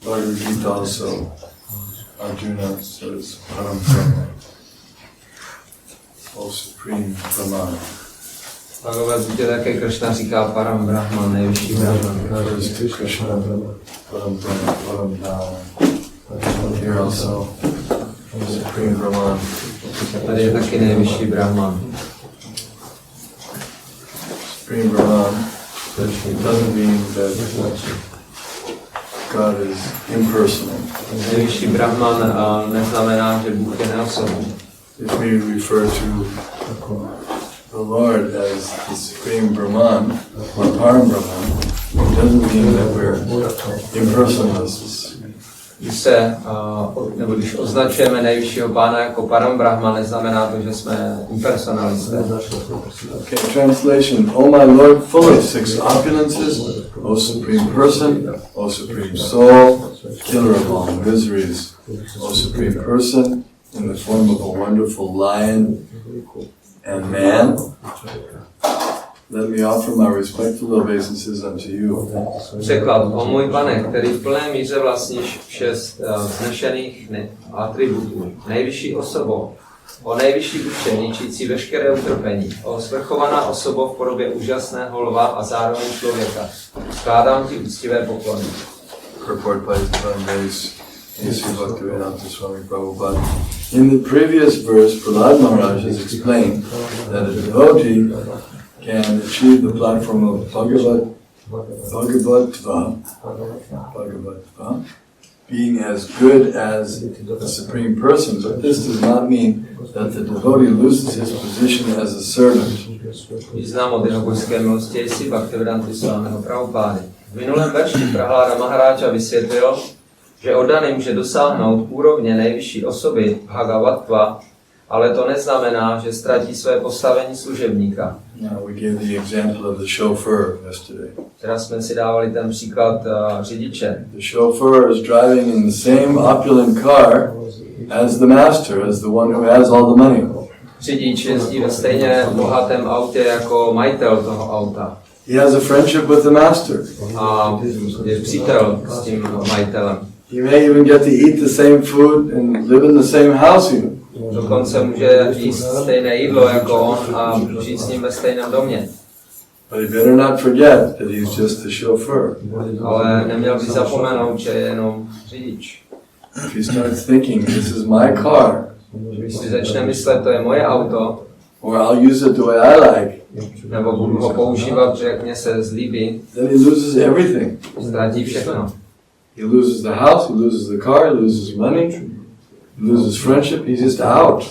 Bhagavad Gita also, Arjuna says, Param Brahma, O Supreme Brahman. Bhagavad Gita také Krishna říká Param Brahman, nejvyšší Brahman. Krishna Brahma, Param Brahma, Param Brahma. Here also, Supreme Brahman. Tady je taky nejvyšší Brahman. Supreme Brahman, it doesn't mean that God is impersonal. Nejvyšší Brahman neznamená, že Bůh je neosobný. If we refer to the Lord as the Supreme Brahman, or Param Brahman, it doesn't mean that we're impersonalists. Když označujeme nejvyššího pána jako Param Brahma, neznamená to, že jsme impersonalisté. Okay, translation. O my Lord, full of six opulences, O Supreme Person, O Supreme Soul, killer of all miseries, O Supreme Person, in the form of a wonderful lion and man, let me offer my respectful obeisances unto you. Překlad. O můj pane, který v plné míře vlastníš 6 vznešených atributů, nejvyšší osobou, o nejvyšší duše, ničící veškeré utrpení, o svrchovaná osoba v podobě úžasného lva a zároveň člověka. Skládám ti úctivé poklony. Purport by His Divine Grace, A.C. Bhaktivedanta Swami Prabhupada. In the previous verse, Prahlad Maharaj has explained that a devotee can achieve the platform of Bhagavatva, being as good as the Supreme Person, but this does not mean that the devotee loses his position as a servant. Význam od jeho božské milosti A.C. Bhaktivedanty Swami Prabhupády. V minulém verši Prahlada Maharáča vysvětlil, že oddaný může dosáhnout úrovně nejvyšší osoby Bhagavatva, ale to neznamená, že ztratí své postavení služebníka. We gave the example of the chauffeur yesterday. Včera jsme si dávali ten příklad řidiče. The chauffeur is driving in the same opulent car as the master, as the one who has all the money. Řidič jezdí ve stejně bohatém autě jako majitel toho auta. He has a friendship with the master. A je přítel s tím majitelem. He may even get to eat the same food and live in the same house even. Dokonce může jíst stejné jídlo jako on a žít s ním ve stejném domě. But he better not forget that he's just the chauffeur. Ale neměl by zapomenout, že je jenom řidič. If he starts thinking, this is my car, Když si začne myslet, to je moje auto, or I'll use it the way I like, nebo budu ho používat, že jak mně se zlíbí, then he loses everything. ztratí všechno. He loses the house, he loses the car, he loses money, he loses friendship, he's just out.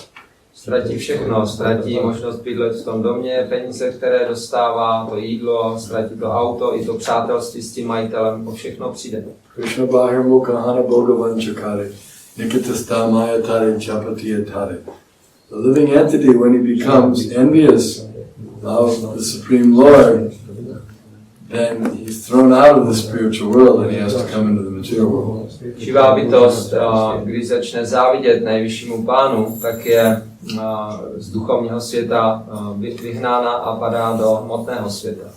Ztratí všechno, ztratí možnost bydlet v tom domě, peníze, které dostává, to jídlo, ztratí to auto, i to přátelství s tím majitelem, o všechno přijde. Krishna Bahir Mukahana Bhogavan Chakare, Nikita Mayatare Chapatiyatare. The living entity, when he becomes envious of the Supreme Lord, then he's thrown out of the spiritual world and he has to come into the material world. Živá bytost, když začne závidět nejvyššímu pánu, tak je z duchovního světa vyhnána a padá do hmotného světa.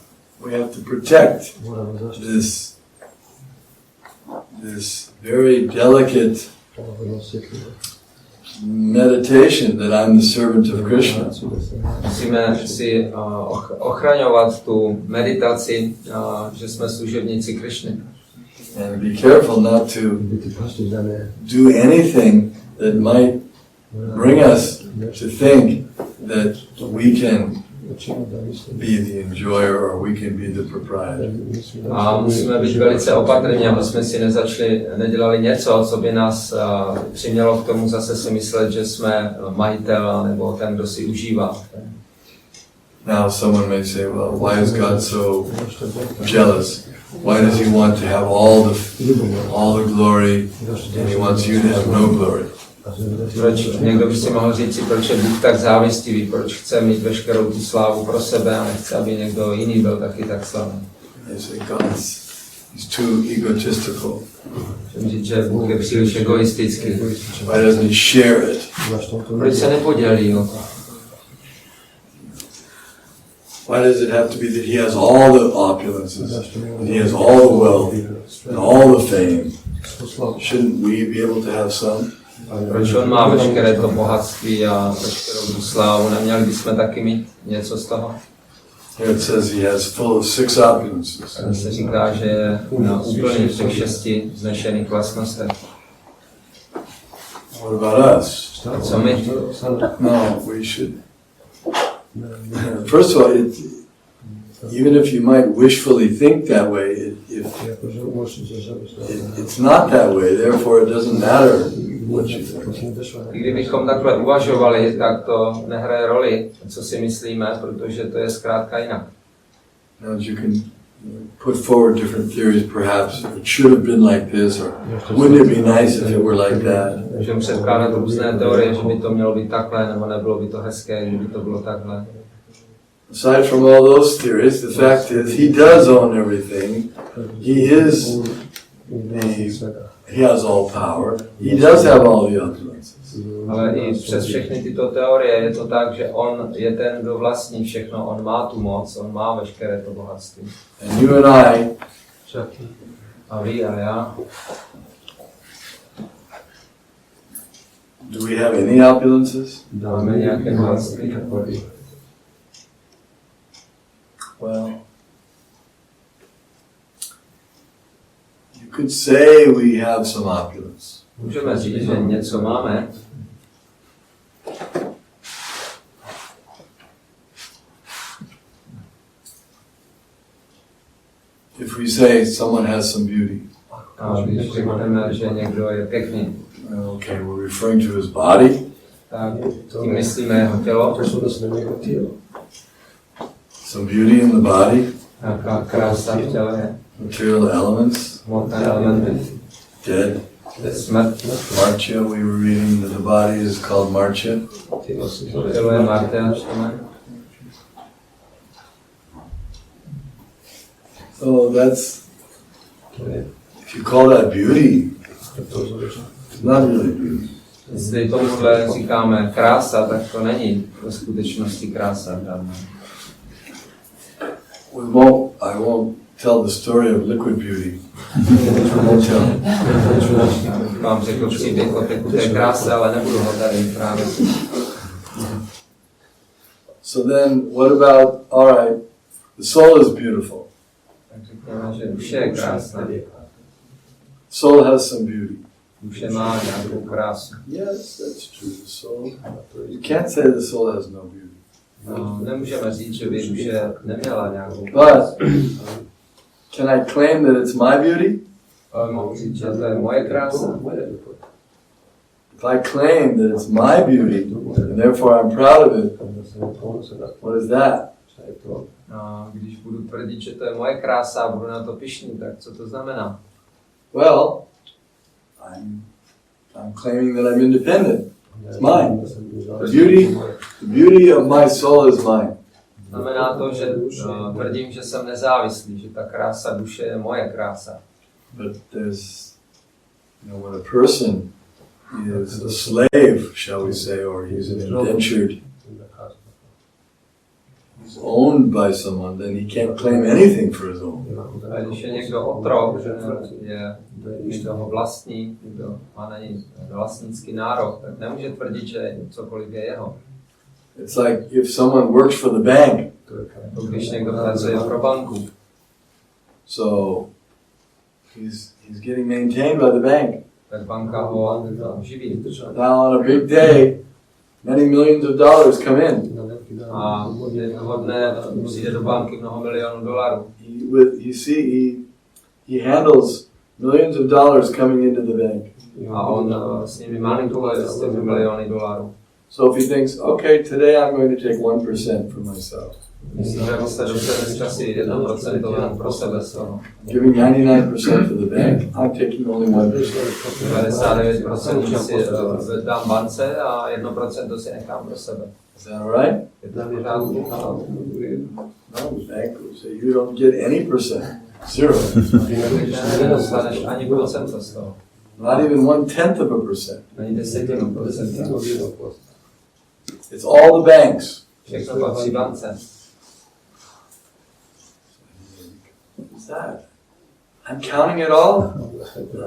We have to protect this very delicate meditation that I'm the servant of Krishna. Musíme si ochraňovat tu meditaci, že jsme služebníci Krishny. And be careful not to do anything that might bring us to think that we can be the enjoyer or we can be the proprietor. A musíme být velice opatrní, aby jsme si nedělali něco, co by nás přimělo k tomu zase si myslet, že jsme majitel nebo ten, kdo si užívá. Now someone may say, well, why is God so jealous? Why does he want to have all the glory and he wants you to have no glory? Někdo by si mohl říct, proč je Bůh tak závistivý, proč chce mít veškerou tu slávu pro sebe a nechce, aby někdo jiný byl taky tak slavný. He's too egotistical. Můžeme říct, že Bůh je příliš egoistický. Why doesn't he share it? Proč se nepodělí o to? Why does it have to be that he has all the opulences, and he has all the wealth, and all the fame, Shouldn't we be able to have some? Proč on má veškeré to bohatství a veškerou tu slávu? Neměli bychom taky mít něco z toho? Here it says he has full of 6 opulences. Tady se říká, že je úplný v těch 6 vznešených vlastnostech. What about us? A co my? No, we should. First of all, even if you might wishfully think that way, it's not that way. Therefore, it doesn't matter what you think. Kdybychom takhle uvažovali, tak to nehraje roli, co si myslíme, protože to je zkrátka jinak. Now, you can put forward different theories, perhaps it should have been like this, or wouldn't it be nice if it were like that. Můžeme předkládat různé teorie, že by to mělo být takhle, nebo nebylo by to hezké, že by to bylo takhle. Aside from all those theories, the fact is he does own everything. He has all power. He does have all the opulences. Ale i přes všechny tyto teorie je to tak, že on je ten, kdo vlastní všechno, on má tu moc, on má veškeré to bohatství. And you and I, a vy a já, do we have any opulences? máme nějaké bohatství? Well, you could say we have some opulence. Můžeme říct, že něco máme. If we say someone has some beauty. A když řekneme, že někdo je pěkný, Okay, we're referring to his body. tak tím myslíme jeho tělo. Some beauty in the body. Nějaká krása v těle je. Material elements. Hmotné elementy. Dead. Smrt. Marcha, we were reading that the body is called Marcha. Tělo je Marta, čteme. So that's, if you call that beauty, it's not really beauty. Jestli tomuhle říkáme krása, tak to není ve skutečnosti krása. I won't tell the story of liquid beauty. Vám řekl příběh o tekuté kráse, ale nebudu ho tady právě. So then, what about, all right, the soul is beautiful. Tak řekněme, že duše je krásná. Soul has some beauty. Duše má nějakou krásu. Yes, that's true. The soul. You can't say the soul has no beauty. No, nemůžeme říct, že by duše neměla nějakou But krásu. can I claim that it's my beauty? Ale mohu říct, že to je moje krása. If I claim that it's my beauty, and therefore I'm proud of it, what is that? No, když budu tvrdit, že to je moje krása a budu na to pyšný, tak co to znamená? Well, I'm claiming that I'm independent. It's mine. The beauty of my soul is mine. Znamená to, že tvrdím, že jsem nezávislý, že ta krása duše je moje krása. But there's, when a person is a slave, shall we say, or he's an indentured, he's owned by someone, then he can't claim anything for his own. A když je někdo otrok, je někdo ho vlastní, někdo má na něj vlastnický nárok, tak nemůže tvrdit, že cokoliv je jeho. It's like if someone works for the bank. To když někdo pracuje pro banku. So he's getting maintained by the bank. Tak banka ho živí. Now on a big day, many millions of dollars come in. A jednoho dne přijde do banky mnoho milionů dolarů. He handles millions of dollars coming into the bank. A on s nimi manipuluje s těmi miliony dolarů. So if he thinks, okay, today I'm going to take 1% for myself. Myslím, že se dobře nešťastí 1% jenom pro sebe z toho. Giving 99% to the bank, I'm taking only 1%. 99% si dám bance a 1% si nechám pro sebe. Is that all right? Je to v pořádku? No, the bank will say you don't get any percent. Zero. Nedostaneš ani procento z toho. Not even 1/10 of a percent. Ani 10%. It's all the banks. Všechno patří bance. What's that? I'm counting it all.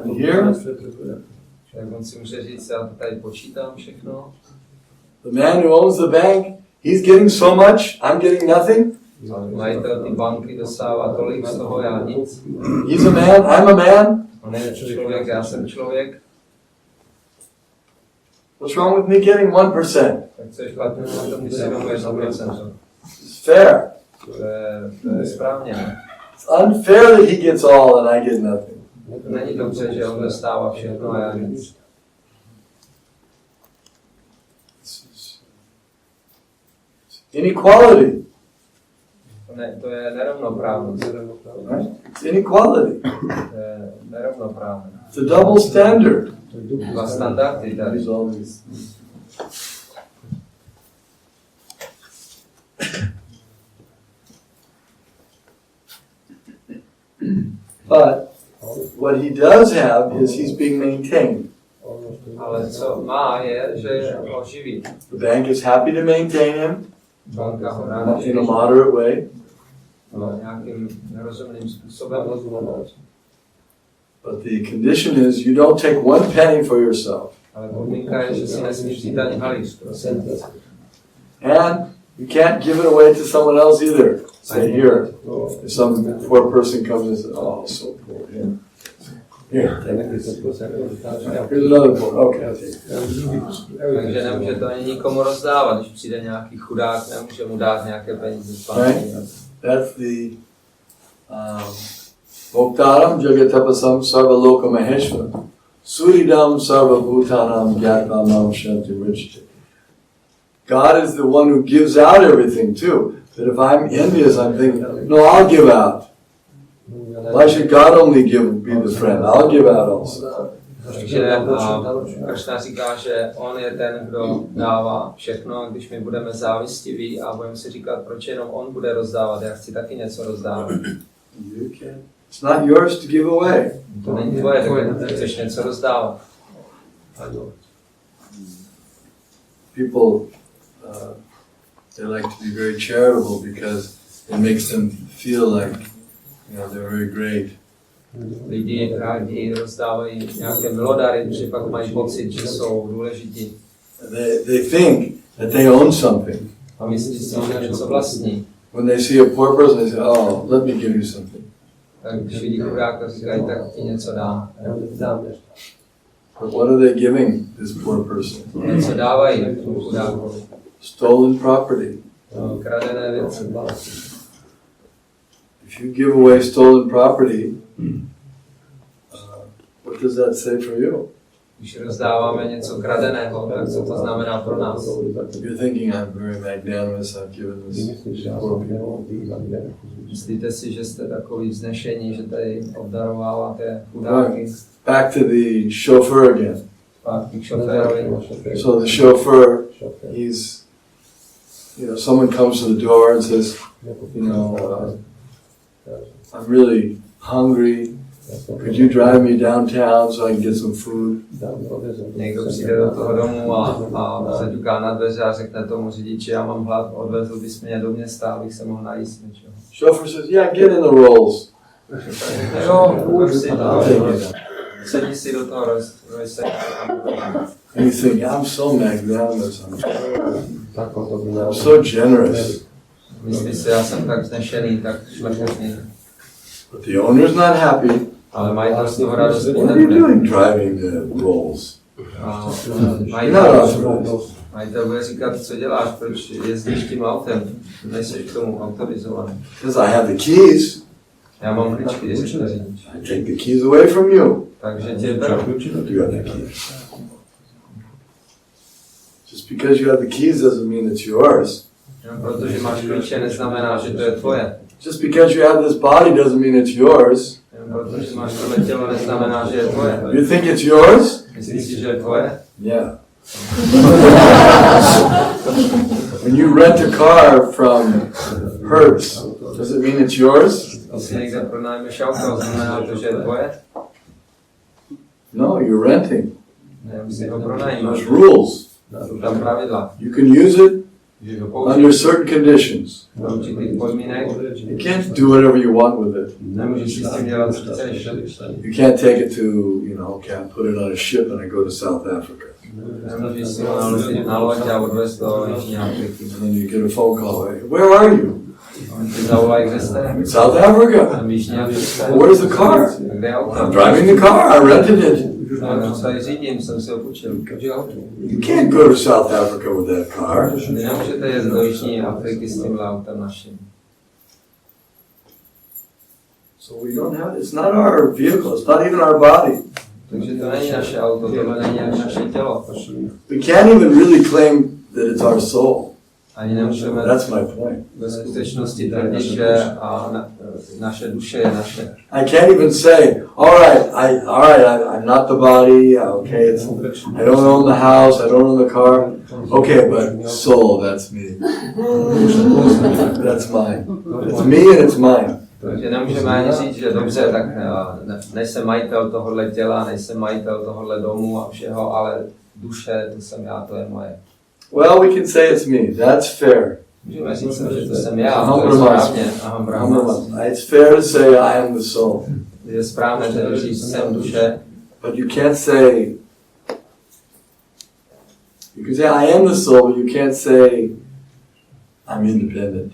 I'm here. Tak on si může říct, já to tady počítám všechno. The man who owns the bank, he's getting so much, I'm getting nothing. Majitel ty banky dostává tolik, z toho já nic. He's a man, I'm a man. On je člověk, já jsem člověk. What's wrong with me getting 1%? Tak co je špatně na tom, když si vezmu 1%? It's fair. To je správně. It's unfair that he gets all and I get nothing. To není dobře, že on dostává všechno a já nic. Inequality. To je nerovnoprávnost. Right? It's inequality. To je nerovnoprávnost. It's a double standard. Dva standardy tady. But what he does have is he's being maintained. Ale co má je, že ho živí. The bank is happy to maintain him Banka ho ráda in živí. a moderate way. Nějakým nerozumným způsobem. But the condition is you don't take one penny for yourself. Ale podmínka je, že si nesmíš vzít ani halíř. And you can't give it away to someone else either. Say here, if some poor person comes and says, oh, so poor. Here, here's another poor. Okay. Takže nemůže to ani nikomu rozdávat. Když přijde nějaký chudák, nemůže mu dát nějaké peníze zpátky. That's the Bhoktaram Jagatapasam Sarva Loka Maheshwara Suridam Sarva Bhutanam Gyatvanam Shanti Richti. God is the one who gives out everything too. But if I'm envious, I'm thinking, no, I'll give out. Why should God only be the friend? I'll give out also. Takže Krishna říká, že on je ten, kdo dává všechno, když my budeme závistiví a budeme si říkat, proč jenom on bude rozdávat, já chci taky něco rozdávat. It's not yours to give away. To není tvoje, tak chceš něco rozdávat. People, they like to be very charitable because it makes them feel like, they're very great. Lidi rádi rozdávají nějaké milodary, protože pak mají pocit, že jsou důležití. They think that they own something. A myslí si, že něco vlastní. When they see a poor person, they say, oh, let me give you something. Tak když vidí chudáka, říkají, tak ti něco dá. But what are they giving this poor person? Něco dávají tomu chudákovi. Stolen property. Kradené věci. If you give away stolen property, what does that say for you? Když rozdáváme něco kradeného, tak co to znamená pro nás? You're thinking, I'm very magnanimous, I've given this poor people. Myslíte si, že jste takový vznešení, že tady obdarováváte chudáky? Back to the chauffeur again. Zpátky k šoférovi. So the chauffeur, he's, someone comes to the door and says, I'm really hungry. Could you drive me downtown so I can get some food? Někdo přijde do toho domu a zaťuká na dveře a řekne tomu řidiči, já mám hlad, odvezl bys mě do města, abych se mohl najíst něčeho. Chauffeur says, yeah, get in the rolls. Jo, sedni si do toho rozseď. And you think, I'm so magnanimous, I'm so generous. Myslí si, já jsem tak vznešený, tak šlechtetný. But the owner's not happy. Ale majitel z toho radost What are you doing driving the rolls? Majitel bude říkat, co děláš, proč jezdíš tím autem, nejseš k tomu autorizovaný. Because I have the keys. Já mám klíčky, když jsi řidič. I take the keys away from you. Takže tě beru. You have the keys. Just because you have the keys doesn't mean it's yours. Protože máš klíče, neznamená, že to je tvoje. Just because you have this body doesn't mean it's yours. Protože máš tohle tělo, neznamená, že je tvoje. You think it's yours? Myslíš si, že je tvoje? Yeah. When you rent a car from Hertz, does it mean it's yours? Když si někde pronájmeš auto, znamená to, že je tvoje? No, you're renting. Ne, si ho pronajímáš. There's rules. Jsou tam pravidla. You can use it, že ho under použiješ certain conditions. do určitých podmínek, You can't do whatever you want with it. nemůžeš si s tím dělat, co chceš. You can't take it to, can't put it on a ship and I go to South Africa. Nemůžeš si ho naložit na loď a odvést do Jižní Afriky. And then you get a phone call, hey, where are you? On ti zavolají, kde jste? In South Africa. Tam v Jižní Africe. Where's the car? Kde je auto? I'm driving the car, I rented it. Já to tady řídím, jsem si ho půjčil. You can't go to South Africa with that car. Vy nemůžete jet do Jižní Afriky s tímhle autem naším. So we don't have, it's not our vehicle, it's not even our body. Takže to není naše auto, tohle není ani naše tělo. We can't even really claim that it's our soul. Ani nemůžeme That's my point. ve skutečnosti tvrdit, že naše duše je naše. I can't even say, all right, I'm not the body, okay, I don't own the house, I don't own the car, okay, but soul, that's me. That's mine. It's me and it's mine. Takže nemůžeme ani říct, že dobře, tak nejsem majitel tohohle těla, nejsem majitel tohohle domu a všeho, ale duše, to jsem já, to je moje. Well, we can say it's me, that's fair. Můžeme říct, že to jsem já, to je správně. Aham brahmas. It's fair to say I am the soul. Je správné, že říct, jsem duše. But you can't say, you can say I am the soul, but you can't say I'm independent.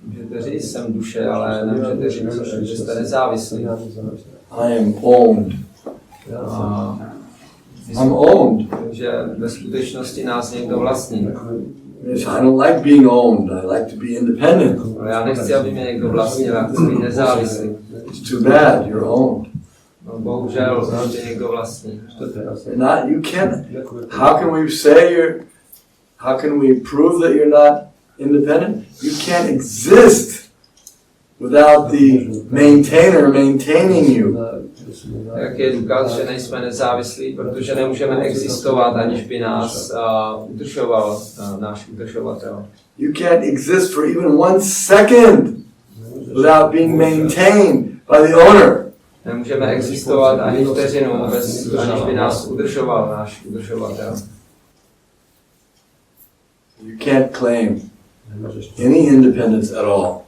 Můžete říct, jsem duše, ale nemůžete říct, že jste nezávislí. I am owned. I'm owned. Takže ve skutečnosti nás někdo vlastní. I don't like being owned. I like to be independent. Ale já nechci, aby mě někdo vlastnil, já chci být nezávislý. It's too bad. You're owned. No, bohužel, že někdo vlastní. Not you can't. How can we say you're? How can we prove that you're not independent? You can't exist without the maintainer maintaining you. Jak je důkaz, že nejsme nezávislí, protože nemůžeme existovat, aniž by nás udržoval náš udržovatel. You can't exist for even 1 second without being maintained by the owner. Nemůžeme existovat ani vteřinu, aniž by nás udržoval náš udržovatel. You can't claim any independence at all.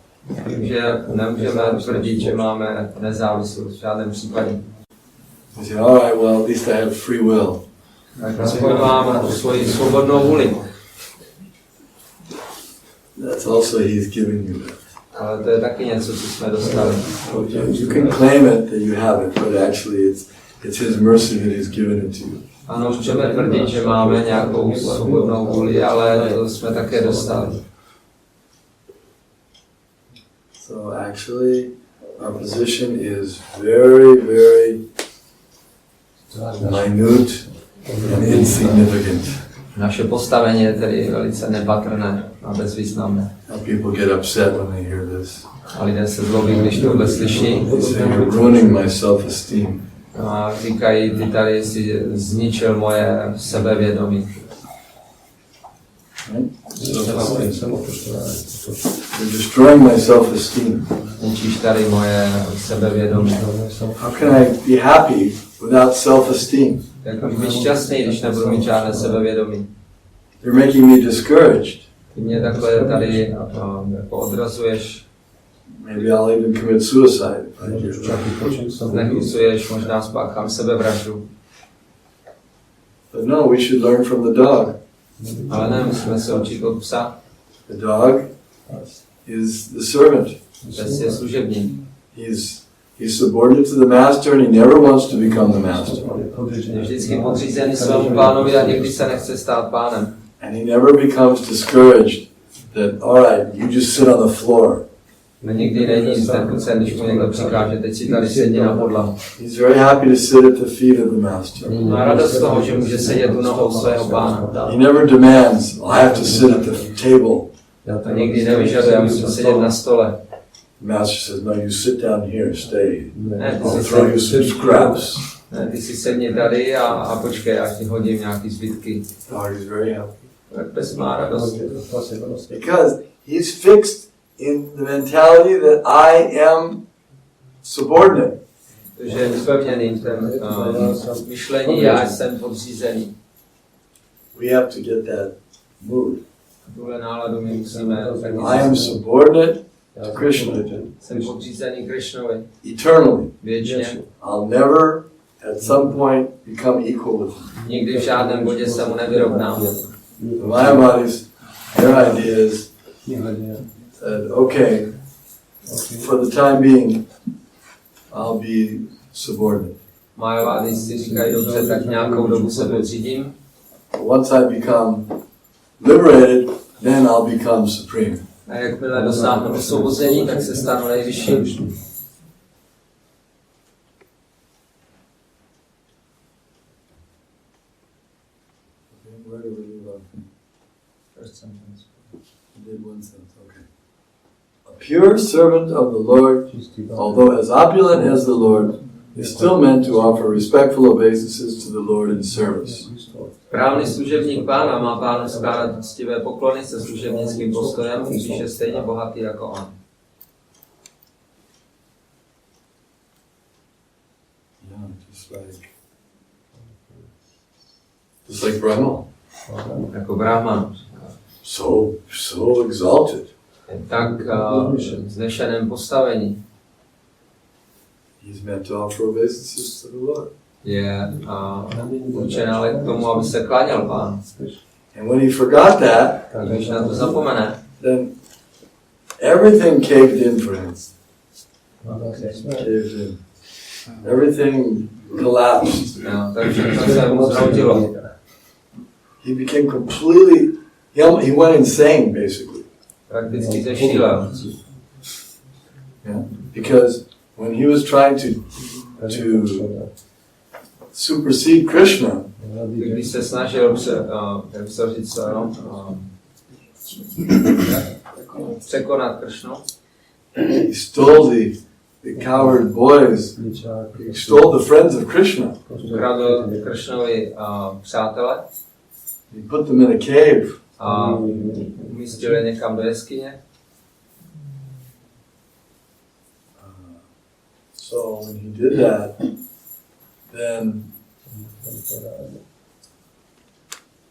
Takže nemůžeme tvrdit, že máme nezávislost v žádném případě. You say, all right, well, at least I have free will. Tak aspoň mám svoji svobodnou vůli. That's also he's giving you that. Ale to je taky něco, co jsme dostali. You can claim it that you have it, but actually it's his mercy that he's given it to you. Ano, můžeme tvrdit, že máme nějakou svobodnou vůli, ale to jsme také dostali. So actually, our position is very, very minute and insignificant. Naše postavení je tedy velice nepatrné a bezvýznamné. And people get upset when they hear this. A lidé se zlobí, když tohle slyší. They say, you're ruining my self-esteem. A říkají, ty tady si zničil moje sebevědomí. You're destroying my self-esteem. Zničíš tady moje sebevědomí. How can I be happy without self-esteem? Jak můžu být šťastný, když nebudu mít žádné sebevědomí? You're making me discouraged. Ty mě takhle tady jako odrazuješ. Maybe I'll even commit suicide. Nechycuješ, možná spáchám sebevraždu. But no, we should learn from the dog. Ale ne, musíme se učit od psa. The dog is the servant. Pes je služebník. He's subordinate to the master and he never wants to become the master. Je vždycky podřízený svému pánovi a nikdy se nechce stát pánem. And he never becomes discouraged that, all right, you just sit on the floor. Nikdy není znechucen, když mu někdo přikáže, teď si tady sedí na podlahu. He's very happy to sit at the feet of the master. Má radost z toho, že může sedět u nohou svého pána. He never demands, I have to sit at the table. A nikdy nevyžaduje, aby musel sedět na stole. The master says, no, you sit down here, stay. Ne, I'll throw you some scraps. Ne, ty si sedni tady a počkej, až ti hodím nějaký zbytky. Dog is very happy. Tak pes má radost. Because he's fixed in the mentality that I am subordinate. Takže je upevněný v tom myšlení, já jsem podřízený. We have to get that mood. Tuhle náladu my musíme taky I am subordinate to Krishna Jsem podřízený Krishnovi. eternally. Věčně. I'll never at some point become equal with him. Nikdy v žádném bodě se mu nevyrovnám. Mayavadi's, their idea is that, okay, for the time being, I'll be subordinate. Mayavadi si říkají, dobře, tak nějakou dobu se podřídím. Once I become liberated, then I'll become supreme. A jakmile dosáhnu osvobození, tak se stanu nejvyšším. Where do we leave off? First sentence. I did one sentence, okay. A pure servant of the Lord, although as opulent as the Lord, is still meant to offer respectful obeisances to the Lord in service. Správný služebník Pána má Pánu skládat poctivé poklony se služebnickým postojem, když je stejně bohatý jako on. Yeah, just like Brahma. Jako Brahma. So exalted. Je tak vznešeném postavení. He's meant to offer obeisances to the Lord. Je určen ale k tomu, aby se kláněl Pánu. And when he forgot that, Když na to zapomene, then everything caved in for him. Caved in. Everything collapsed. tak všechno se mu zhroutilo. He became completely, he went insane basically. Prakticky zešílel. Yeah? Because when he was trying to supersede Krishna, Když se snažil překonat Kršnu, he stole the coward boys, he stole the friends of Krishna. ukradl Kršnovi přátele He put them in a cave. a umístil je někam do jeskyně. So when he did that, then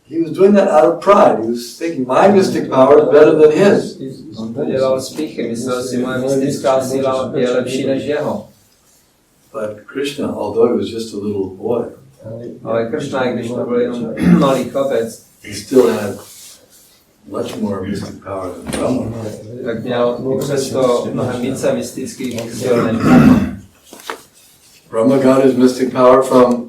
he was doing that out of pride. He was thinking, my mystic power is better than his. On to dělal z pýchy, myslel si, moje mystická síla je lepší než jeho. But Krishna, although he was just a little boy, Ale Kršna, i když to byl jenom malý chlapec, he still had much more mystic power than Rama. tak měl i přesto mnohem více mystických sil než Brahma. Rama got his mystic power from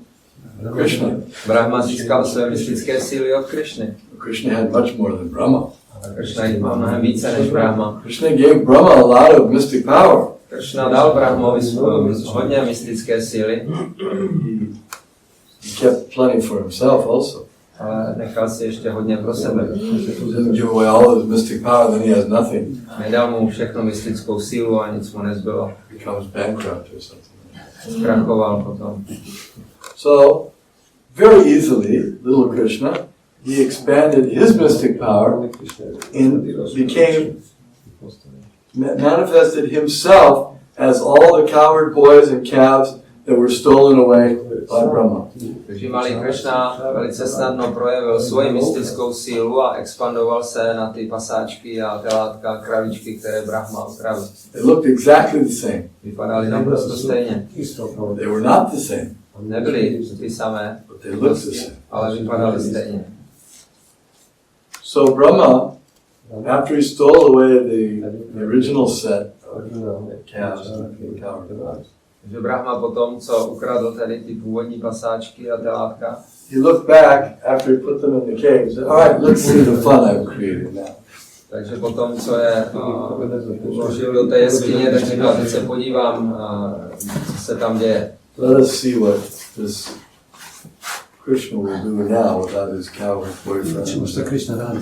Krishna. Brahma získal své mystické síly od Kršny. Krishna had much more than Brahma. Kršna jich má mnohem více než Brahma. Krishna gave Brahma a lot of mystic power. Kršna dal Brahmovi hodně mystické síly, He kept plenty for himself also. ale nechal si ještě hodně pro sebe. If he doesn't give away all of his mystic power, then he has nothing. Nedal mu všechno mystickou sílu a nic mu nezbylo. He becomes bankrupt or something. Zkrachoval potom. So, very easily, little Krishna, he expanded his mystic power and became, manifested himself as all the coward boys and calves that were stolen away by Brahma. Takže malý Kršna velice snadno projevil svoji mystickou sílu a expandoval se na ty pasáčky a telátka, kravičky, které Brahma ukradl. They looked exactly the same. Vypadaly naprosto stejně. They were not the same, Nebyly ty samé, but they looked the same. ale vypadaly stejně. So Brahma, after he stole away the original set of calves and coward boys, Takže Brahma potom, co ukradl tedy ty původní pasáčky a telátka, he looked back after he put them in the cave and said, all right, let's see the fun I've created now. takže potom, co je uložil do té jeskyně, tak říkal, teď se podívám, co se tam děje. Let us see what this Krishna will do now without his coward boyfriend.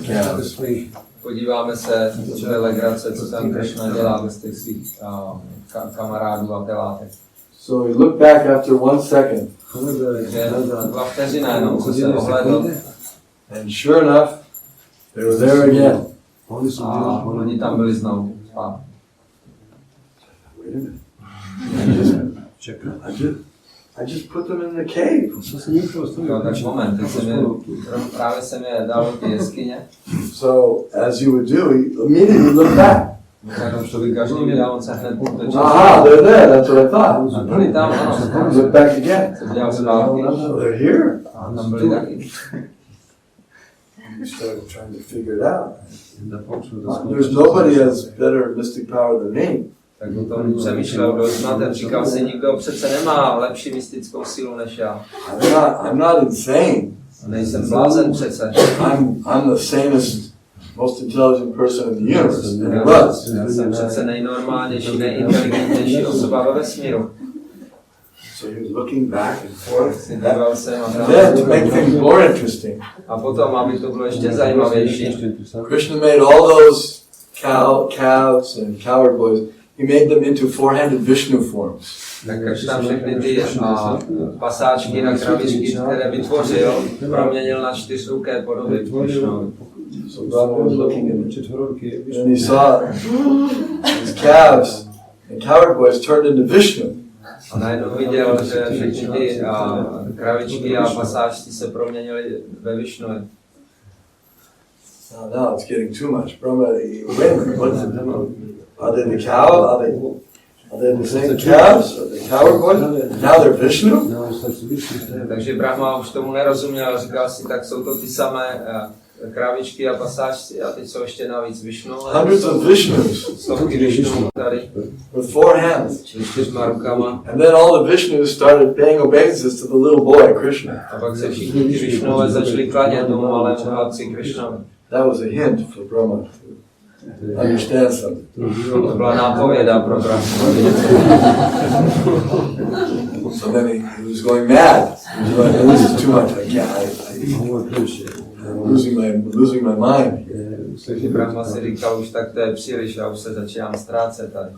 Calves. Podíváme se do té legrace, co tam Krishna dělá bez těch svých kamarádů a telátek. So he looked back after 1 second, Takže 2 vteřina jenom, co se ohlédl and sure enough, they were there again. a oni tam byli znovu. Wait a minute. I did. I just put them in the cave. No, tak moment, právě jsem je dal do té jeskyně. So, as you would do, you immediately look back. Tak člověk každý vydal, on se hned točí. Aha, they're there, that's what I thought. A byli tam, ano. Look back again. Se dělal zpátky. They're here. A tam byli taky. You started trying to figure it out. There's nobody has better mystic power than me. Tak o tom přemýšlel, kdo zná, ten říkal si, nikdo přece nemá lepší mystickou sílu než já. I'm not insane. A nejsem blázen přece. I'm the sanest, most intelligent person in the universe. And he was. Já jsem přece nejnormálnější, nejinteligentnější osoba ve vesmíru. So he was looking back and forth. Díval jsem And then to make things more interesting, a potom, aby to bylo ještě zajímavější, Krishna made all those calves and cowherd boys, he made them into four-handed Vishnu forms. tak Krishna všechny ty pasáčky na kravičky, které vytvořil, proměnil na čtyřruké podoby Krishnovi. So Rama was looking and he saw these calves and cowherd boys turned into Vishnu. A najednou viděl, že všechny ty kravičky a pasáčky se proměnily ve Višnovi. Now it's getting too much. Brahma, are they the cow? Are they the same calves? Are they cowherd boys? Now they're Vishnu? Takže Brahma už tomu nerozuměl, říkal si, tak jsou to ty samé kravičky a pasáčky a teď jsou ještě navíc Višnu. Hundreds of Vishnus Stovky Višnů tady with four hands. čtyřma rukama. And then all the Vishnus started paying obeisances to the little boy, Krishna. A pak se všichni ty Višnové začali klanět tomu malému chlapci Krishnovi. That was a hint for Brahma to understand something. To byla nápověda pro Brahmu. So then he was going mad. He was like, this is too much. I'm losing my mind. Takže Brahma si říkal, už tak to je příliš, já už se začínám ztrácet tady.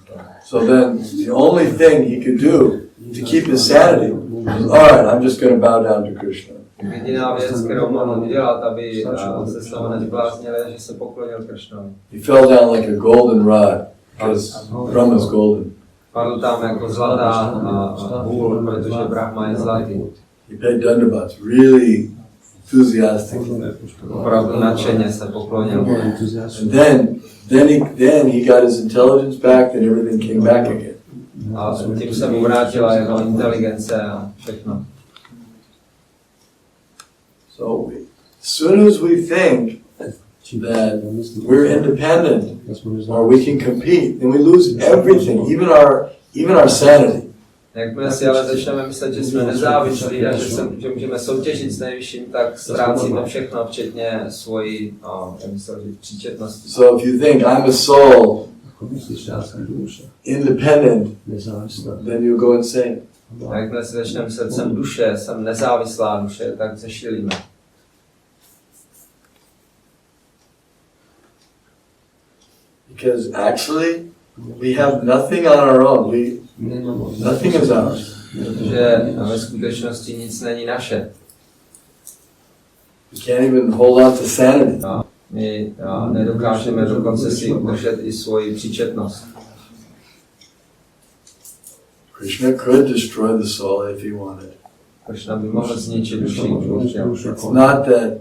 So then the only thing he could do to keep his sanity was, all right, I'm just going to bow down to Krishna. Jediná věc, kterou mohl udělat, aby se z toho nezbláznil, je, že se poklonil Krishnovi. He fell down like a golden rod, because Brahma's golden. Padl tam jako zlatá hůl, protože Brahma je zlatý. He paid dandavats, really enthusiastically. Opravdu nadšeně se poklonil. And then he got his intelligence back and everything came back again. A tím se mu vrátila jeho inteligence a všechno. So as soon as we think that we're independent or we can compete, then we lose everything, even our sanity. Jakmile si ale začneme myslet, že jsme nezávislí a že můžeme soutěžit s nejvyšším, tak ztrácíme všechno, včetně svojí příčetnosti. So if you think I'm a soul, independent, then you go insane. A jakmile si začneme myslet, jsem duše, jsem nezávislá duše, tak zešilíme. Because actually, we have nothing on our own. Nothing is ours. Protože ve skutečnosti nic není naše. We can't even hold on to sanity. My nedokážeme dokonce si udržet i svoji příčetnost. Krishna could destroy the soul if he wanted. Krishna by mohl zničit duši, když chtěl. It's not that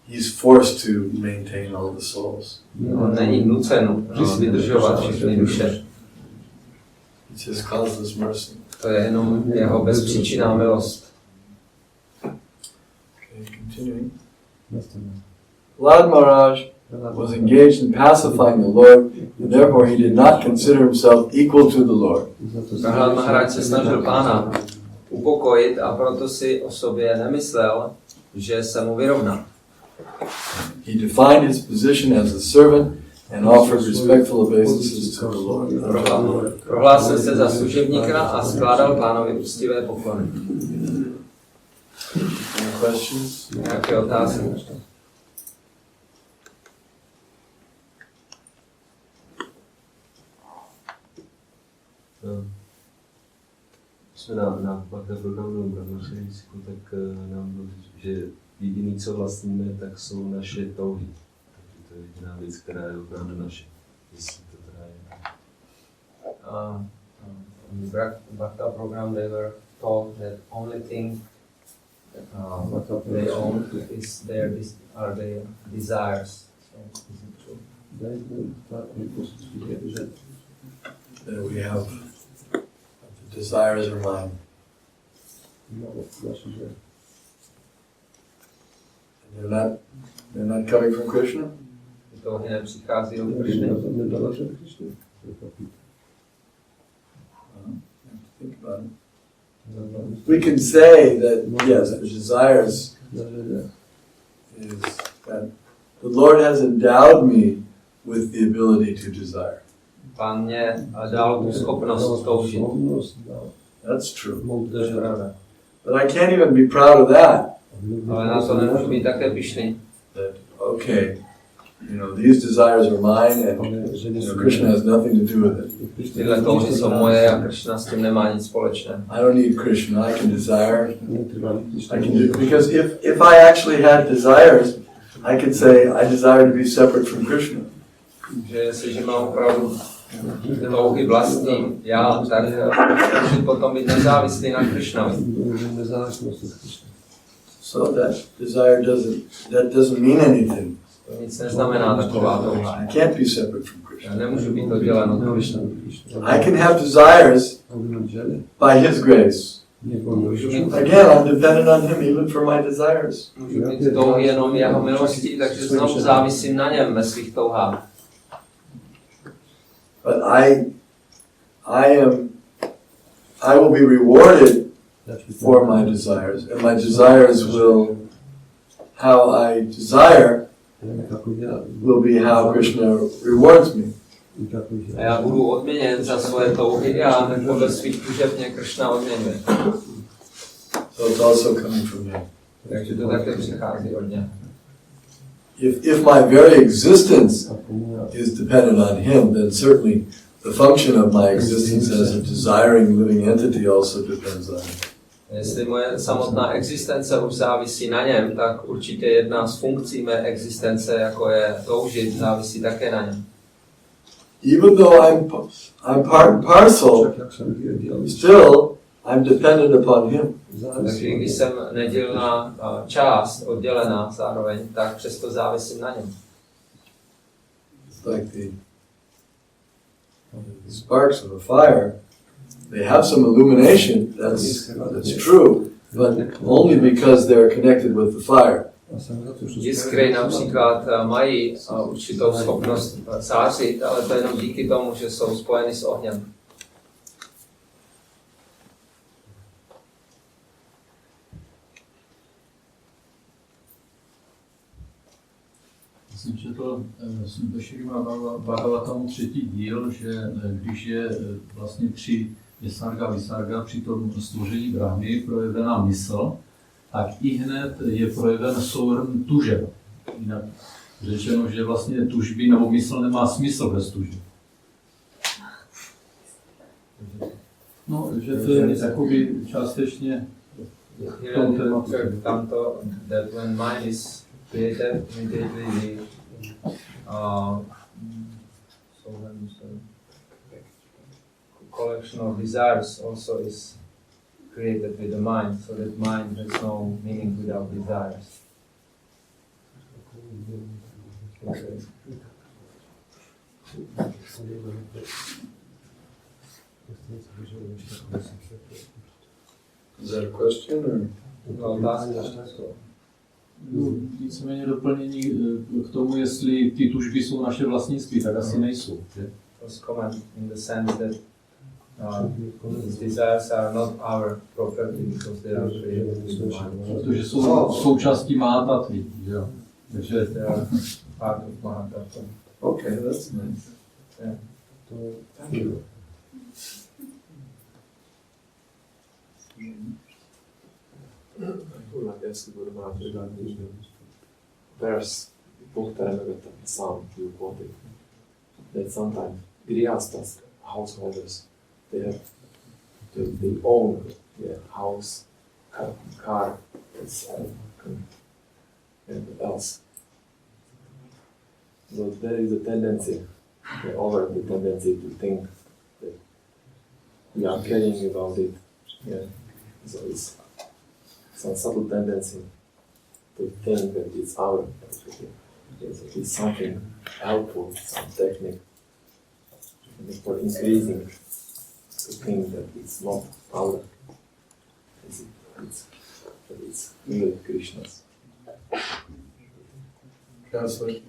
he's forced to maintain all the souls. On není nucen vydržovat všechny duše. It's his causeless mercy. To je jenom jeho bezpříčinná milost. Okay, continuing. Lord Maharaj was engaged in pacifying the Lord, and therefore he did not consider himself equal to the Lord. Prahlad Maharaj se snažil Pána upokojit a proto si o sobě nemyslel, že se mu vyrovná. He defined his position as a servant and offered respectful obeisances to the Lord. Prohlásil se za služebníka a skládal Pánovi úctivé poklony. Any questions? Nějaké otázky? Jsme na programu Brahmašerísku, tak nám bylo, že jediný, co vlastníme, tak jsou naše touhy. Takže to je jediná věc, která je opravdu naše. Jestli to teda je. Bhakta program, they were taught that only thing they own is their desires. So, is it true? That we have the desires are mine. And they're not coming from Krishna? To nepřichází od Krishny. Think about it. We can say that yes, the desires is that the Lord has endowed me with the ability to desire. Pán mě dal tu schopnost toužit. That's true. To je pravda. But I can't even be proud of that. Ale na to nemůžu být také pyšný. That okay, these desires are mine, and Krishna has nothing to do with it. Tyhle touhy jsou moje a Krishna s tím nemá nic společného. I don't need Krishna. I can desire. I can do because if I actually had desires, I could say I desire to be separate from Krishna. Že jestliže mám opravdu touhy vlastní já, tak můžu potom být nezávislý na Krishnovi. So that desire doesn't mean anything. To nic neznamená taková touha. I can't be separate from Krishna. Já nemůžu být oddělen od Krishna. I can have desires by His grace. Again, I'm dependent on Him even for my desires. Můžu mít touhy jenom jeho milostí, takže znovu závisím na něm ve svých touhách. But I will be rewarded for my desires, and my desires will, how I desire, will be how Krishna rewards me. A já budu odměněn za svoje touhy a podle svých tužeb mě Krishna odměňuje. So it's also coming from Him. Takže to také přichází od něj. If my very existence is dependent on Him, then certainly the function of my existence as a desiring living entity also depends on Him. Jestli moje samotná existence už závisí na něm, tak určitě jedna z funkcí mé existence, jako je toužit, závisí také na něm. Even though I'm part and parcel, still I'm dependent upon Him. Takže když jsem nedělná část, oddělená zároveň, tak přesto závisím na něm. It's like the sparks of a fire. They have some illumination, that's true, but only because they're connected with the fire. Jiskry například mají určitou schopnost zářit, ale to jenom díky tomu, že jsou spojeny s ohněm. Jsem četl Bhagavatamu 3. díl, že když je vlastně při Visarga při tom stvoření Brahmy projevená mysl, tak i hned je projeven souhrn tužeb. Jinak řečeno, že vlastně tužby nebo mysl nemá smysl bez tužeb. No, že to je jakoby částečně v tom tématu. Tamto, that when mind is created, immediately collection of desires also is created with the mind, so that mind has no meaning without desires. Okay. Is that a question or? Nicméně doplnění k tomu, jestli ty tužby jsou naše vlastnictví, tak asi nejsou. Že? Comment in the sense that these desires are not our property because they are created with the mind. Protože jsou součástí Mahatattvy. Takže they are part of Mahatattva. Okay, that's nice. Yeah. Thank you. Úrnak, jestli budu mát regarding verse, book that I got the psalm you quoted, that sometimes grihastas, householders, they own house, car, and else. So there is a tendency, the tendency to think that we are caring about it. Yeah. So it's some subtle tendency to think that it's our everything. It's something helpful, some technique for increasing to think that it's not our. It's really Krishna's. Translate.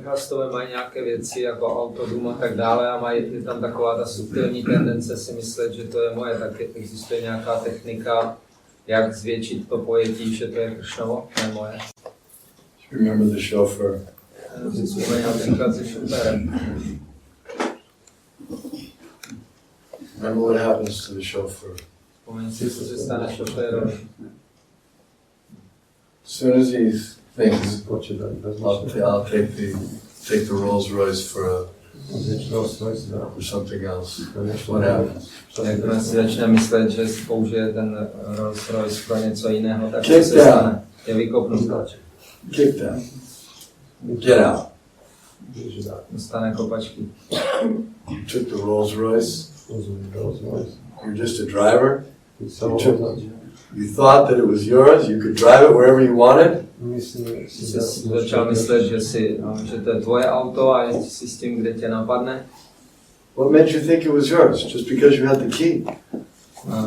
Kastové mají nějaké věci jako auto, dům a tak dále a je tam taková ta subtilní tendence si myslet, že to je moje, tak existuje nějaká technika, jak zvětšit to pojetí, že to je Kršnovo, ne moje. Remember the chauffeur. Například se šoférem. Remember what happens to the chauffeur. Vzpomeň si, co se stane šoférovi. As soon as he thinks, I'll take the Rolls Royce for something else. What happens? Jakmile si začne myslet, že si použije ten Rolls Royce pro něco jiného, tak co se stane? Je vykopnut. Kick down. Get out. Dostane kopačky. You took the Rolls Royce. You're just a driver. You thought that it was yours. You could drive it wherever you wanted. Jsi začal myslet, že to je tvoje auto a jezdíš si s tím, kde tě napadne. What made you think it was yours? Just because you had the key?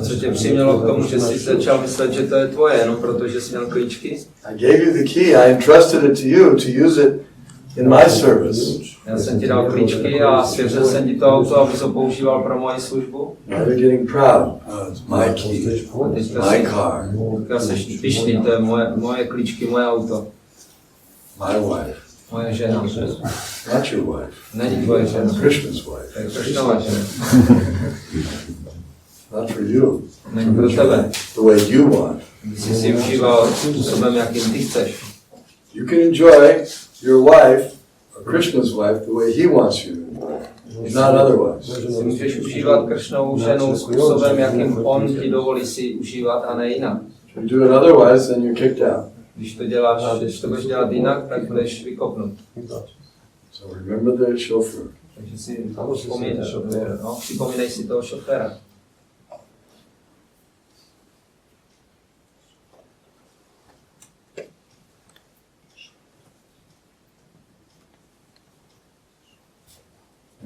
Co tě přimělo k tomu, že jsi začal myslet, že to je tvoje, jenom protože jsi měl klíčky? I gave you the key. I entrusted it to you to use it in my service. Já jsem ti dal klíčky a svěřil jsem ti to auto, abys ho používal pro moji službu. Now they're getting proud. It's my key, my car, Teďka jsi pišný, to je moje klíčky, moje auto. my wife. Moje žena. Not your wife. Není tvoje žena. Krishna's To wife. je Kršnova žena. Not for you. Není pro tebe. The way you want. Jsi si užíval způsobem, jakým ty chceš. You can enjoy your wife, or Krishna's wife, the way he wants you to enjoy. Not otherwise. Si můžeš užívat Kršnovou ženu způsobem, jakým on ti dovolí si užívat a ne jinak. If you do it otherwise, then you're kicked out. Když to budeš dělat jinak, tak budeš vykopnut. So remember the chauffeur. Takže si připomínej si toho šoféra.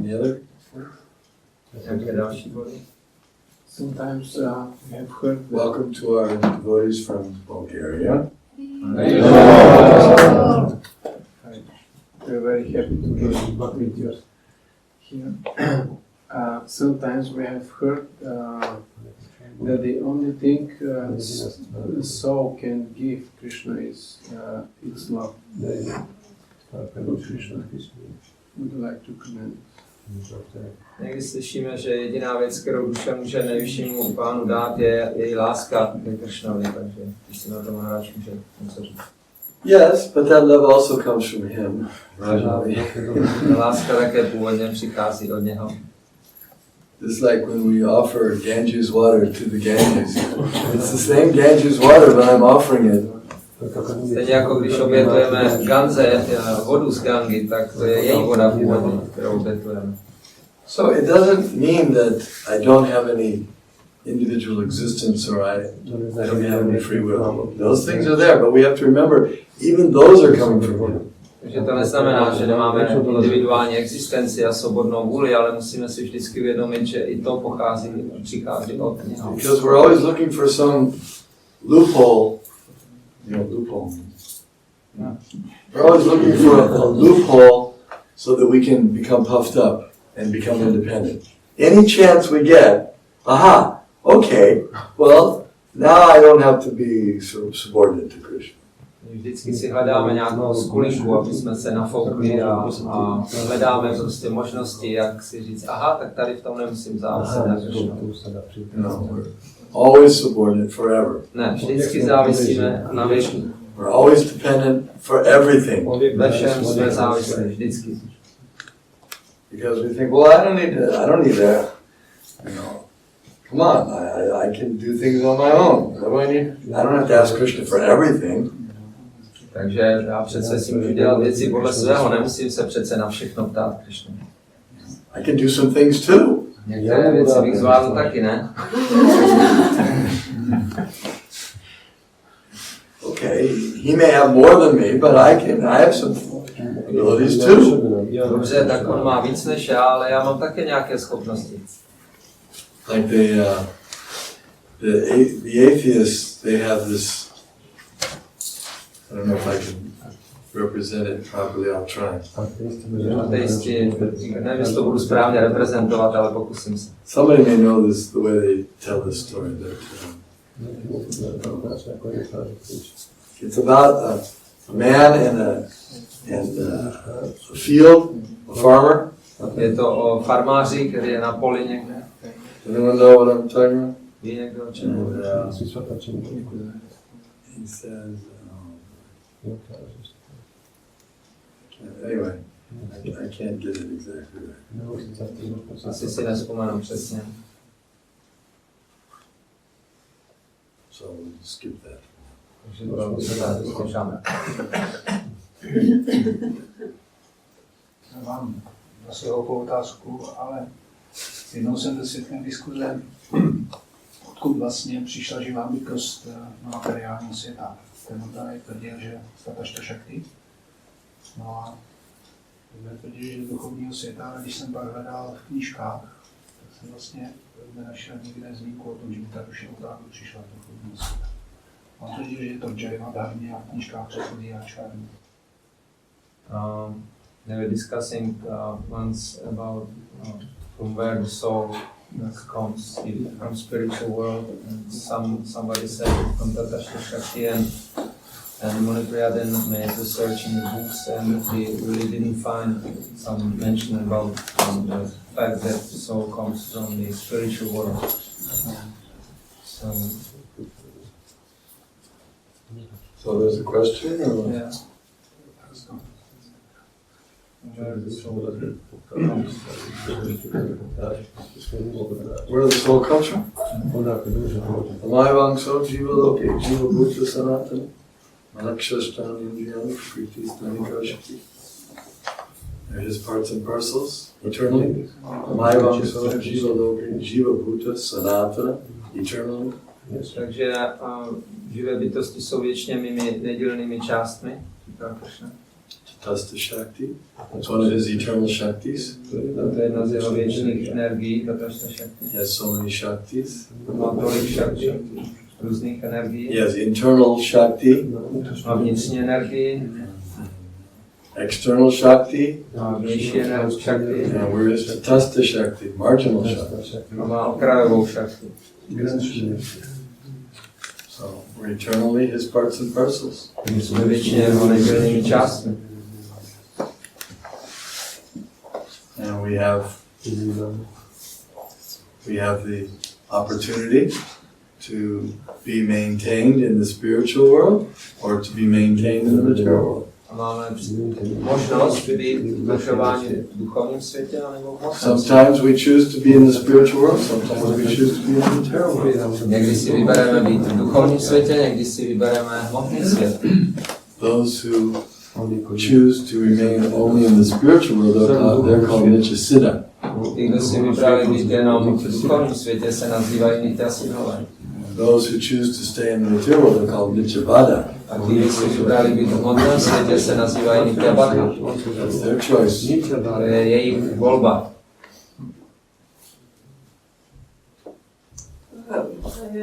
Any other? Jaké další body? Sometimes we have heard that Welcome to our devotees from Bulgaria. we're very happy to meet you here. Sometimes we have heard that the only thing the soul can give Krishna is its love. Krishna. Would you like to comment? Někdy slyšíme, že jediná věc, kterou duše může nejvyššímu pánu dát, je její láska ke Kršnovi, takže když si na to Maharaj může něco říct. Yes, but that love also comes from him. Láska také původně přichází od něho. It's like when we offer Ganges water to the Ganges. It's the same Ganges water, but I'm offering it. Stejně jako když obětujeme Ganze, vodu z Gangy, tak to je její voda původně, kterou obětujeme. So it doesn't mean that I don't have any individual existence or I don't have any free will. Those things are there, but we have to remember, even those are coming from him. Takže to neznamená, že nemáme individuální existenci a svobodnou vůli, ale musíme si vždycky uvědomit, že i to přichází od něho. Because we're always looking for some loophole. You know, loophole means. We're always looking for a loophole so that we can become puffed up and become independent. Any chance we get, aha, okay, well, now I don't have to be sort of subordinate to Krishna. Vždycky si hledáme nějakou skulinku, aby jsme se nafoukli a hledáme prostě možnosti, jak si říct, aha, tak tady v tom nemusím záviset na Krishnu. No, we're always subordinate forever. Ne, vždycky závisíme na věčnu. We're always dependent for everything. Ve všem jsme závislí, vždycky. Because we think, well, I don't need that. You know, come on, I can do things on my own. I don't have to ask Krishna for everything. Takže já přece si můžu dělat věci podle svého, nemusím se přece na všechno ptát Krishna. I can do some things too. Některé věci bych zvládl taky, ne? Okay, he may have more than me, but I have some abilities too. Dobře, tak on má víc než já, ale já mám také nějaké schopnosti. Like the atheists, they have this, I don't know if I can represent it properly, I'll try. Ateisti, nevím, jestli to budu správně reprezentovat, ale pokusím se. Somebody may know this, the way they tell this story. It's about a man in a field, a farmer. Je to o farmáři, který je na poli někde. Anyone know what I'm talking about? Ví někdo o čem? He says, anyway, I can't get it exactly right. Asi si nespomenu přesně. So we'll skip that. Takže to se dá zkoušáme. Já mám zase velkou otázku, ale jednou jsem byl svědkem diskuze, odkud vlastně přišla živá bytost na materiálního světa. Ten tady tvrdil, že Tatašta Šakti. No a ten tvrdil, že z duchovního světa, ale když jsem pak hledal v knížkách, tak jsem vlastně nenašel nikde zmínku o tom, že by ta duše opravdu přišla z duchovního světa. On tvrdil, že je to Jaiva dharmě a v knížkách přechodí a čární. They were discussing once about from where the soul comes from spiritual world, and somebody said from Tataśta Shakti, and Muni Priyadan made research in the books, and he really didn't find some mention about the fact that the soul comes from the spiritual world. So there's a question? Or? Yeah. Where the soul comes from? Amayavangso jiva loke jiva bhuta sanatana manakshashtani indriyani kriti stani kashati. They're his parts and parcels, eternally. Amayavangso jiva loke jiva bhuta sanatana, eternally. Takže živé bytosti jsou věčně mými nedílnými částmi, říká Krishna. Tasta Shakti. That's one of his eternal Shaktis. To je jedna z jeho věčných energií, Tataśta Shakti. He has so many Shaktis. Má tolik Shakti, různých energií. He has internal Shakti, Má vnitřní energii, external Shakti, má vnější energii Shakti. and where is Tasta Shakti, marginal Shakti. A má okrajovou Shakti. So we're eternally his parts and parcels. My jsme věčně jeho nedílnými částmi. And we have the opportunity to be maintained in the spiritual world or to be maintained in the material world. A máme možnost být udržováni v duchovním světě, anebo v hmotném světě. Sometimes we choose to be in the spiritual world, sometimes we choose to be in the material world. Někdy si vybereme být v duchovním světě, někdy si vybereme hmotný svět. Those who choose to remain only in the spiritual world, they're called Nityasiddha. Ti, kdo si vybrali být jenom v duchovním světě, se nazývají Nityasiddhové. Those who choose to stay in the material world are called Nityavada. A ti, kdo si vybrali být v hmotném světě, se nazývají Nityavada. That's their choice. To je jejich volba.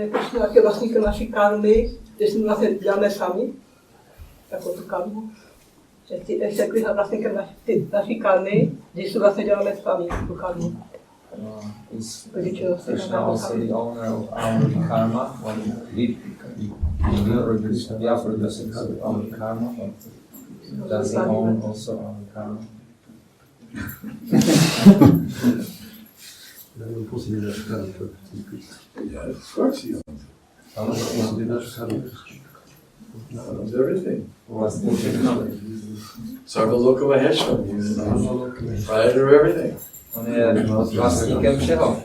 Prostě nějaké vlastníky naší karmy, že si vlastně děláme sami, jako tu karmu. Že ty sekli za vlastníky naší karmy, že si vlastně děláme sami tu karmu. Krishna also the owner of our karma. We are producers of our karma, but does he own also our karma? Yeah, of course he owns everything. Vlastně všechno. Sarvaloka Maheshwara, he's the proprietor of everything. On je vlastníkem všeho.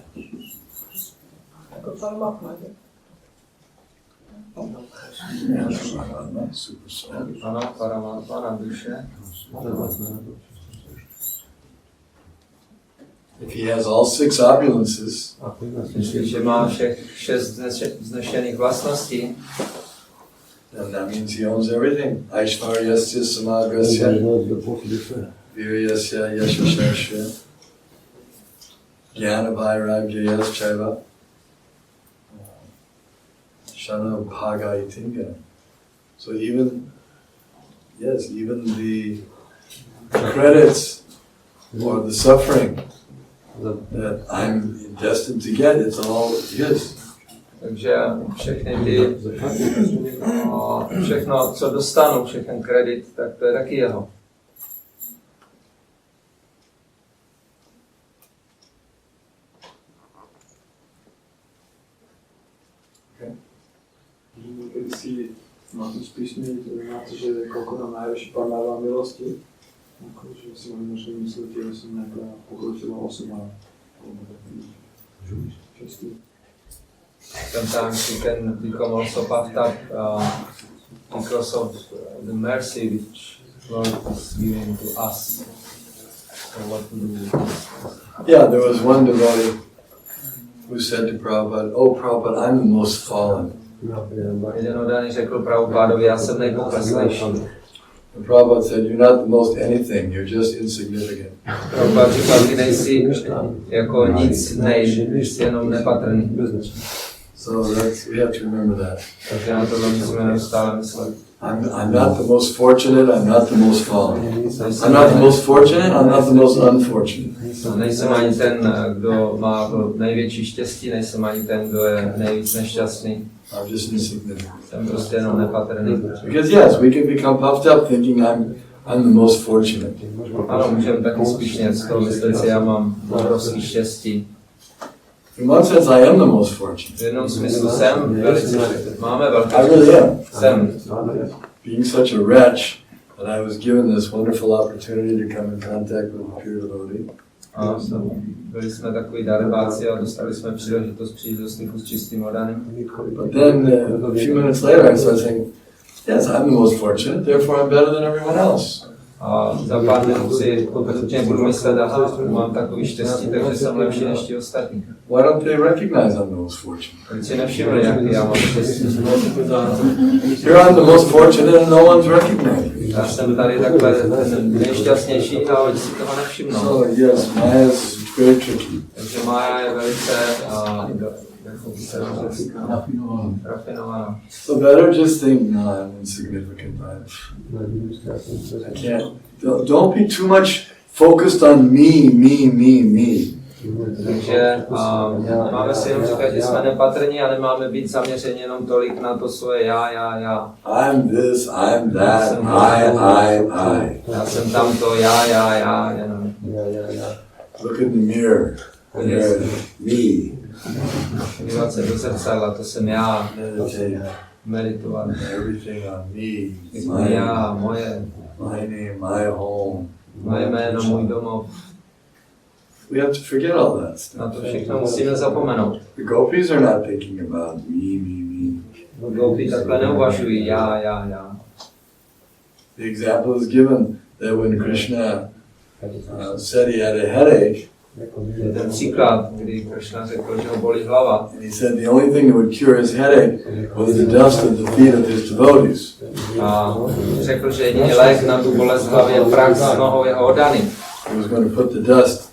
Jako Paramatma, že? Super soul. Ano, Paramatma na duše. if he has all 6 opulences, Jestliže má všech 6 vznešených vlastností, then that means he owns everything. Aishvaryasya samagrasya, viryasya yashashasya, jnana vairagyayas chaiva, shana bhaga itinga. So even the credits or the suffering that I'm destined to get, it's all his. Takže všechno, co dostanu, všechny kredit, tak to je taky jeho. Někdy si má tu spíš mít na to, že koľko nám najvyšší pán dává milosti, jako, že si možno myslíte, že jsem nějaká pokročilá osoba. Sometimes you can become also puffed up because of the mercy which Lord is giving to us. So what to do with this? Yeah, there was one devotee who said to Prabhupada, "Oh Prabhupada, I'm the most fallen." Jeden odaný řekl Prabhupádovi, já jsem nejpokleslejší. And Prabhupada said, "You're not the most anything, you're just insignificant." Prabhupád říkal, ty nejsi jako nic, jsi jenom nepatrný. So we have to remember that. Takže na to musíme neustále myslet. I'm not the most fortunate, I'm not the most fallen. I'm not the most fortunate, I'm not the most unfortunate. Nejsem ani ten, kdo má největší štěstí, nejsem ani ten, kdo je nejvíc nešťastný. I'm just insignificant. Jsem prostě jenom nepatrný. Because yes, we can become puffed up thinking I'm the most fortunate. Ano, můžeme taky spíšně z toho myslet si, já mám obrovský štěstí. In one sense, I am the most fortunate. V jednom smyslu jsem velice, máme velké I really am. jsem. Being such a wretch that I was given this wonderful opportunity to come in contact with a pure devotee. A byli jsme takový darebáci a dostali jsme příležitost přijít do styku s čistým odaným. But then a few minutes later I started saying, yes, I'm the most fortunate, therefore I'm better than everyone else. A za pár minut si postupně budu myslet, aha, mám takový štěstí, takže jsem lepší než ti ostatní. Why don't they recognize I'm the most fortunate? Když si nevšimli, jaký já mám štěstí. Here I'm the most fortunate and no one's recognizing me. Já jsem tady takhle nejšťastnější a oni si toho nevšimnou. So yes, Maya is very tricky. Takže Maya je velice rafinovaná. So better just think, no, I'm insignificant. I can't. Don't be too much focused on me. Takže máme si jenom říkat, že jsme nepatrní a nemáme být zaměřeni jenom tolik na to svoje já. I'm this, I'm that, I. Já jsem tamto, já, jenom. Look in the mirror. There, me. Dívat se do zrcadla, to jsem já. Meditovat. Everything on me. Všechno já, moje. My name, my home. Moje jméno, můj domov. We have to forget all that stuff. Na to všechno musíme zapomenout. The gopis are not thinking about me. Gopi takhle neuvažují, já. The example is given that when Krishna said he had a headache, Je ten příklad, kdy Krishna řekl, že ho bolí hlava. and he said the only thing that would cure his headache was the dust of the feet of his devotees. A řekl, že jediný lék na tu bolest hlavy je prach z nohou jeho oddaných. He was going to put the dust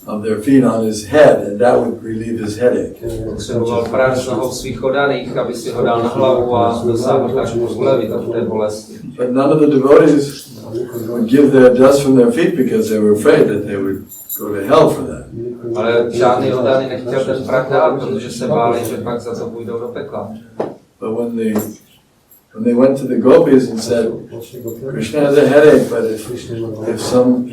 of their feet on his head, and that would relieve his headache. Potřeboval prach z nohou svých oddaných, aby si ho dal na hlavu a dosáhl tak ulevit od té bolesti. But none of the devotees would give their dust from their feet because they were afraid that they would go to hell for that. Ale žádný oddaný nechtěl ten prach dát, protože se báli, že pak za to půjdou do pekla. But when they went to the gopis and said, Krishna has a headache, but if some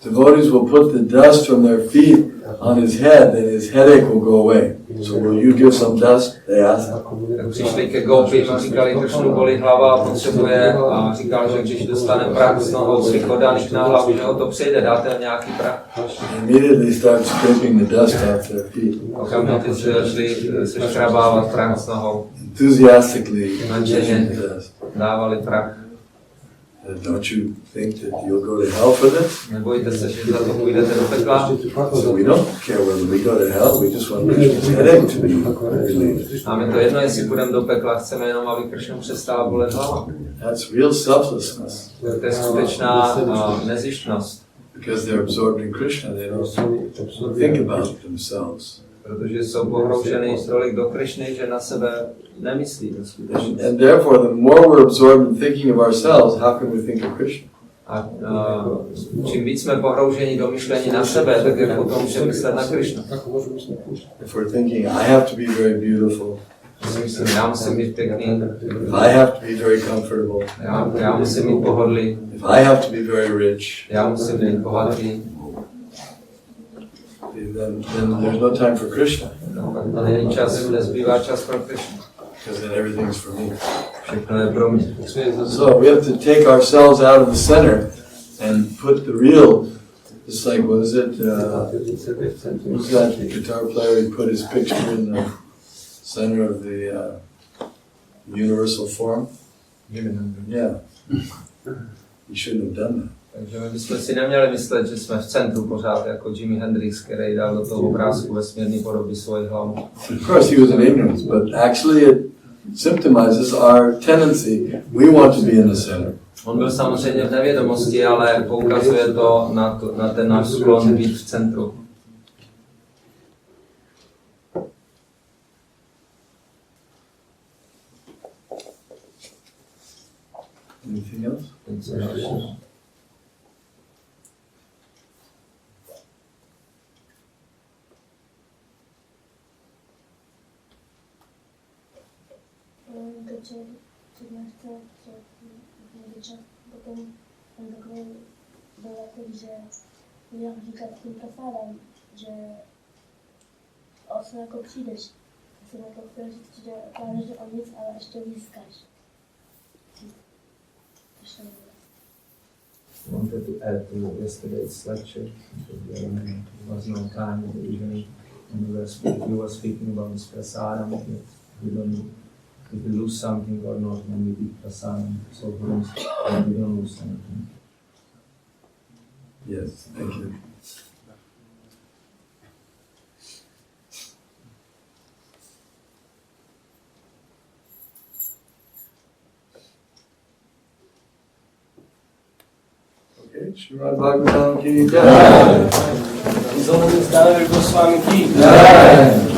devotees will put the dust from their feet on his head, then his headache will go away. So will you give some dust? They asked. Tak přišli ke gopim a říkali, Krishnu bolí hlava a potřebuje, a říkal, že když dostane prach z nohou svých oddaných na hlavu, že ho to přejde, dáte na nějaký prach. Immediately start scraping the dust off their feet. Okamžitě si začali se škrabávat prach s nohou. Enthusiastically Nadšeně dávali prach. Don't you think that you'll go to hell for this? Nebojte se, že za to půjdete do pekla. So we don't care whether we go to hell, we just want Krishna's headache to be relieved. Máme to jedno, jestli půjdeme do pekla, chceme jenom, aby Krishna přestala bolet hlava. That's real selflessness. To je skutečná nezištnost. Because they're absorbed in Krishna, they don't think about themselves. Protože jsou pohroušený tolik do Krishny, že na sebe nemyslí. And therefore, the more we're absorbed in thinking of ourselves, how can we think of Krishna? A čím víc jsme pohrouženi do myšlení na sebe, tak jak potom můžeme myslet na Krishnu. If we're thinking, I have to be very beautiful, Já musím být pěkný, if I have to be very comfortable, já musím mít pohodlí, if I have to be very rich, já musím být bohatý, then there's no time for Krishna. no, pak to není čas, nezbývá čas pro Krishnu. Because then everything's for me. Všechno je pro mě. So we have to take ourselves out of the center and put the real, it's like, what is it, who's that guitar player, he put his picture in the center of the universal form? Yeah. You shouldn't have done that. Takže my bychom si neměli myslet, že jsme v centru pořád jako Jimi Hendrix, který dal do toho obrázku vesmírný podoby svoji hlavu. Of course he was in ignorance, but actually it symptomizes our tendency. We want to be in the center. On byl samozřejmě v nevědomosti, ale poukazuje to na ten náš sklon být v centru. Anything else? Něco dalšího. Takže přednášce čas potom jsem takový byl jako, že měl říkat tím prosádám, že osm jako přijdeš. Já jsem jako chtěl říct, že plánuš o nic, ale ještě získáš. Wanted to add to yesterday's lecture. There was no time usually when we were speaking about this prasadam. We don't if we lose something or not when we eat prasadam. So we don't lose anything. Yes, thank you. Okay, Srimad Bhagavatam ki jai. Danavir Goswami ki Jai.